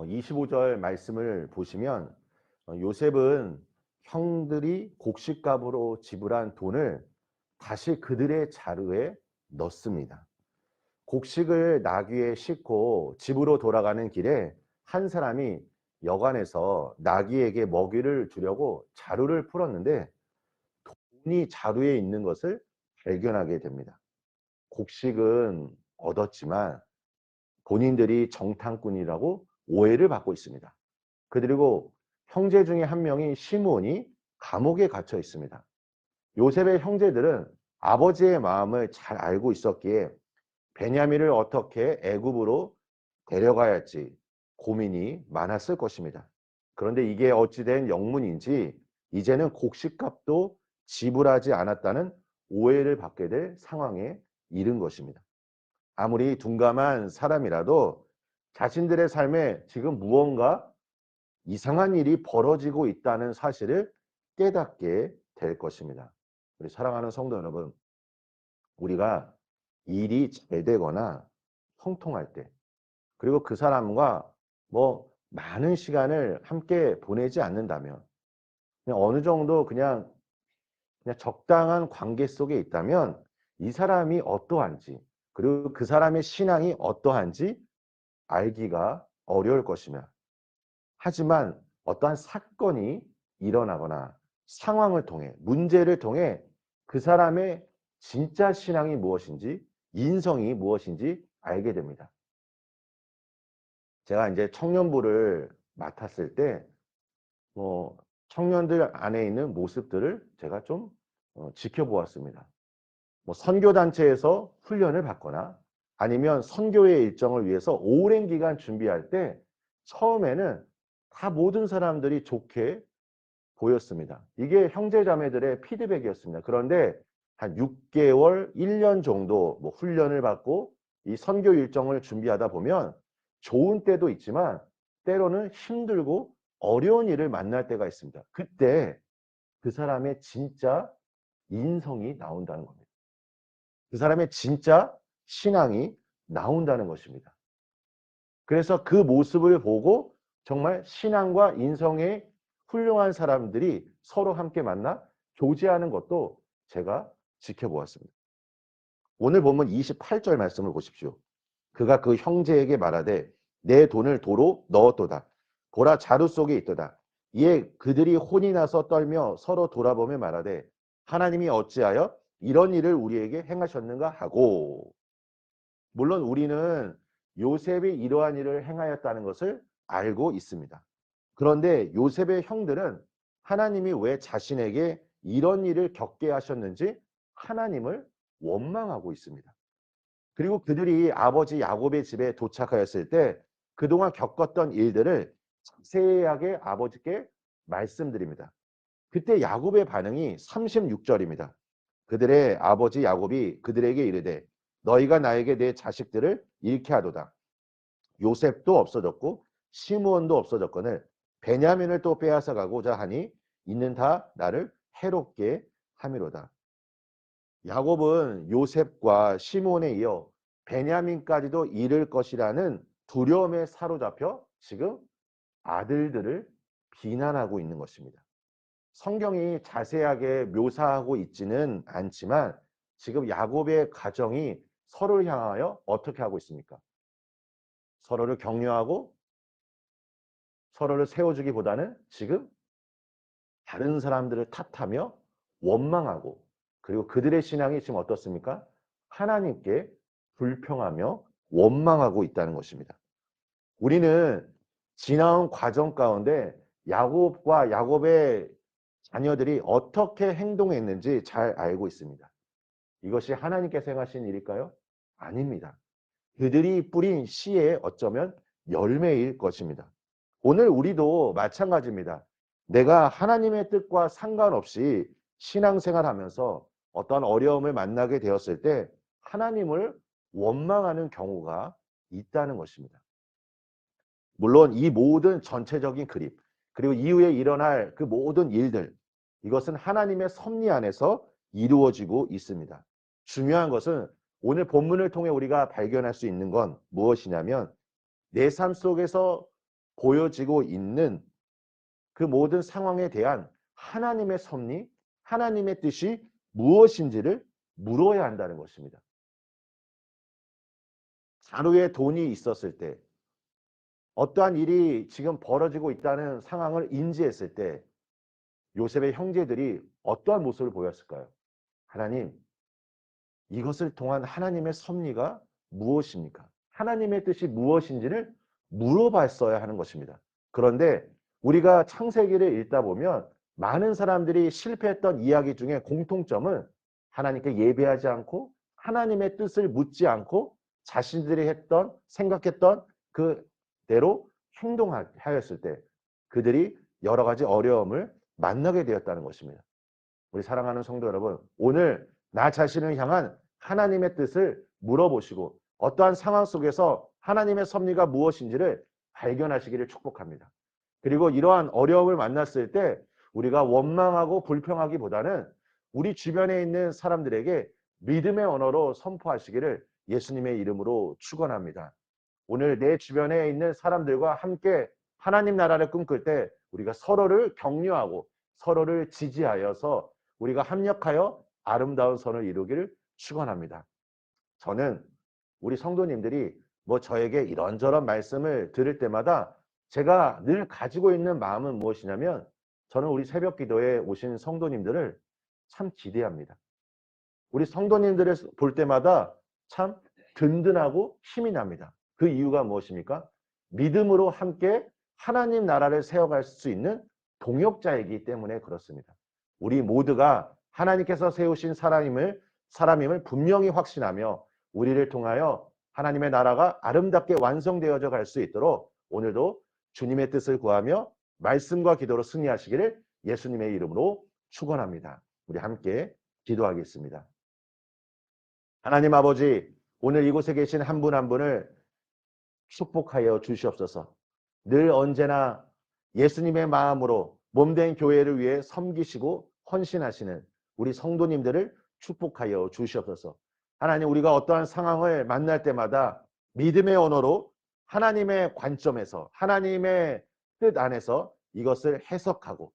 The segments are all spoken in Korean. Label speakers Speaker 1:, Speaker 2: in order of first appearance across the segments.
Speaker 1: 25절 말씀을 보시면 요셉은 형들이 곡식값으로 지불한 돈을 다시 그들의 자루에 넣습니다. 곡식을 나귀에 싣고 집으로 돌아가는 길에 한 사람이 여관에서 나귀에게 먹이를 주려고 자루를 풀었는데 돈이 자루에 있는 것을 발견하게 됩니다. 곡식은 얻었지만 본인들이 정탐꾼이라고 오해를 받고 있습니다. 그리고 형제 중에 한 명이 시므온이 감옥에 갇혀 있습니다. 요셉의 형제들은 아버지의 마음을 잘 알고 있었기에 베냐민을 어떻게 애굽으로 데려가야 할지 고민이 많았을 것입니다. 그런데 이게 어찌된 영문인지 이제는 곡식값도 지불하지 않았다는 오해를 받게 될 상황에 이른 것입니다. 아무리 둔감한 사람이라도 자신들의 삶에 지금 무언가 이상한 일이 벌어지고 있다는 사실을 깨닫게 될 것입니다. 우리 사랑하는 성도 여러분, 우리가 일이 잘 되거나 형통할 때, 그리고 그 사람과 많은 시간을 함께 보내지 않는다면, 그냥 어느 정도 그냥 적당한 관계 속에 있다면 이 사람이 어떠한지, 그리고 그 사람의 신앙이 어떠한지 알기가 어려울 것이며, 하지만 어떠한 사건이 일어나거나 상황을 통해, 문제를 통해 그 사람의 진짜 신앙이 무엇인지, 인성이 무엇인지 알게 됩니다. 제가 이제 청년부를 맡았을 때 청년들 안에 있는 모습들을 제가 좀 지켜보았습니다. 선교단체에서 훈련을 받거나 아니면 선교의 일정을 위해서 오랜 기간 준비할 때 처음에는 다 모든 사람들이 좋게 보였습니다. 이게 형제자매들의 피드백이었습니다. 그런데 한 6개월, 1년 정도 훈련을 받고 이 선교 일정을 준비하다 보면 좋은 때도 있지만 때로는 힘들고 어려운 일을 만날 때가 있습니다. 그때 그 사람의 진짜 인성이 나온다는 겁니다. 그 사람의 진짜 신앙이 나온다는 것입니다. 그래서 그 모습을 보고 정말 신앙과 인성의 훌륭한 사람들이 서로 함께 만나 교제하는 것도 제가 지켜보았습니다. 오늘 본문 28절 말씀을 보십시오. 그가 그 형제에게 말하되 내 돈을 도로 넣었도다. 보라 자루 속에 있도다. 이에 그들이 혼이 나서 떨며 서로 돌아보며 말하되 하나님이 어찌하여 이런 일을 우리에게 행하셨는가 하고, 물론 우리는 요셉이 이러한 일을 행하였다는 것을 알고 있습니다. 그런데 요셉의 형들은 하나님이 왜 자신에게 이런 일을 겪게 하셨는지 하나님을 원망하고 있습니다. 그리고 그들이 아버지 야곱의 집에 도착하였을 때 그동안 겪었던 일들을 자세하게 아버지께 말씀드립니다. 그때 야곱의 반응이 36절입니다. 그들의 아버지 야곱이 그들에게 이르되 너희가 나에게 내 자식들을 잃게 하도다. 요셉도 없어졌고 시므온도 없어졌거늘 베냐민을 또 빼앗아 가고자 하니 이는 다 나를 해롭게 함이로다. 야곱은 요셉과 시므온에 이어 베냐민까지도 잃을 것이라는 두려움에 사로잡혀 지금 아들들을 비난하고 있는 것입니다. 성경이 자세하게 묘사하고 있지는 않지만 지금 야곱의 가정이 서로를 향하여 어떻게 하고 있습니까? 서로를 격려하고 서로를 세워주기보다는 지금 다른 사람들을 탓하며 원망하고, 그리고 그들의 신앙이 지금 어떻습니까? 하나님께 불평하며 원망하고 있다는 것입니다. 우리는 지나온 과정 가운데 야곱과 야곱의 자녀들이 어떻게 행동했는지 잘 알고 있습니다. 이것이 하나님께서 행하신 일일까요? 아닙니다. 그들이 뿌린 씨의 어쩌면 열매일 것입니다. 오늘 우리도 마찬가지입니다. 내가 하나님의 뜻과 상관없이 신앙생활하면서 어떤 어려움을 만나게 되었을 때 하나님을 원망하는 경우가 있다는 것입니다. 물론 이 모든 전체적인 그림, 그리고 이후에 일어날 그 모든 일들, 이것은 하나님의 섭리 안에서 이루어지고 있습니다. 중요한 것은 오늘 본문을 통해 우리가 발견할 수 있는 건 무엇이냐면 내 삶 속에서 보여지고 있는 그 모든 상황에 대한 하나님의 섭리, 하나님의 뜻이 무엇인지를 물어야 한다는 것입니다. 자루에 돈이 있었을 때, 어떠한 일이 지금 벌어지고 있다는 상황을 인지했을 때 요셉의 형제들이 어떠한 모습을 보였을까요? 하나님, 이것을 통한 하나님의 섭리가 무엇입니까? 하나님의 뜻이 무엇인지를 물어봤어야 하는 것입니다. 그런데 우리가 창세기를 읽다 보면 많은 사람들이 실패했던 이야기 중에 공통점은 하나님께 예배하지 않고 하나님의 뜻을 묻지 않고 자신들이 생각했던 그대로 행동하였을 때 그들이 여러 가지 어려움을 만나게 되었다는 것입니다. 우리 사랑하는 성도 여러분, 오늘 나 자신을 향한 하나님의 뜻을 물어보시고 어떠한 상황 속에서 하나님의 섭리가 무엇인지를 발견하시기를 축복합니다. 그리고 이러한 어려움을 만났을 때 우리가 원망하고 불평하기보다는 우리 주변에 있는 사람들에게 믿음의 언어로 선포하시기를 예수님의 이름으로 축원합니다. 오늘 내 주변에 있는 사람들과 함께 하나님 나라를 꿈꿀 때 우리가 서로를 격려하고 서로를 지지하여서 우리가 합력하여 아름다운 선을 이루기를 축원합니다. 저는 우리 성도님들이 뭐 저에게 이런저런 말씀을 들을 때마다 제가 늘 가지고 있는 마음은 무엇이냐면 저는 우리 새벽 기도에 오신 성도님들을 참 기대합니다. 우리 성도님들을 볼 때마다 참 든든하고 힘이 납니다. 그 이유가 무엇입니까? 믿음으로 함께 하나님 나라를 세워갈 수 있는 동역자이기 때문에 그렇습니다. 우리 모두가 하나님께서 세우신 사람임을 분명히 확신하며 우리를 통하여 하나님의 나라가 아름답게 완성되어져 갈 수 있도록 오늘도 주님의 뜻을 구하며 말씀과 기도로 승리하시기를 예수님의 이름으로 축원합니다. 우리 함께 기도하겠습니다. 하나님 아버지, 오늘 이곳에 계신 한 분 한 분을 축복하여 주시옵소서. 늘 언제나 예수님의 마음으로 몸된 교회를 위해 섬기시고 헌신하시는 우리 성도님들을 축복하여 주시옵소서. 하나님, 우리가 어떠한 상황을 만날 때마다 믿음의 언어로 하나님의 관점에서 하나님의 뜻 안에서 이것을 해석하고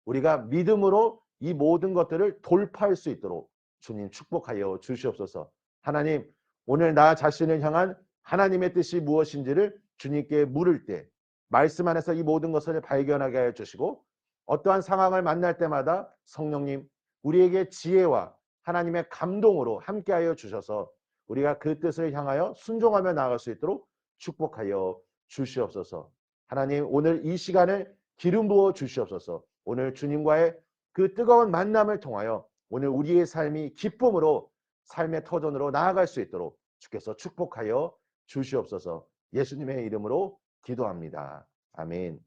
Speaker 1: 우리가 믿음으로 이 모든 것들을 돌파할 수 있도록 주님 축복하여 주시옵소서. 하나님, 오늘 나 자신을 향한 하나님의 뜻이 무엇인지를 주님께 물을 때 말씀 안에서 이 모든 것을 발견하게 해주시고 어떠한 상황을 만날 때마다 성령님 우리에게 지혜와 하나님의 감동으로 함께하여 주셔서 우리가 그 뜻을 향하여 순종하며 나아갈 수 있도록 축복하여 주시옵소서. 하나님, 오늘 이 시간을 기름 부어 주시옵소서. 오늘 주님과의 그 뜨거운 만남을 통하여 오늘 우리의 삶이 기쁨으로 삶의 터전으로 나아갈 수 있도록 주께서 축복하여 주시옵소서. 예수님의 이름으로 기도합니다. 아멘.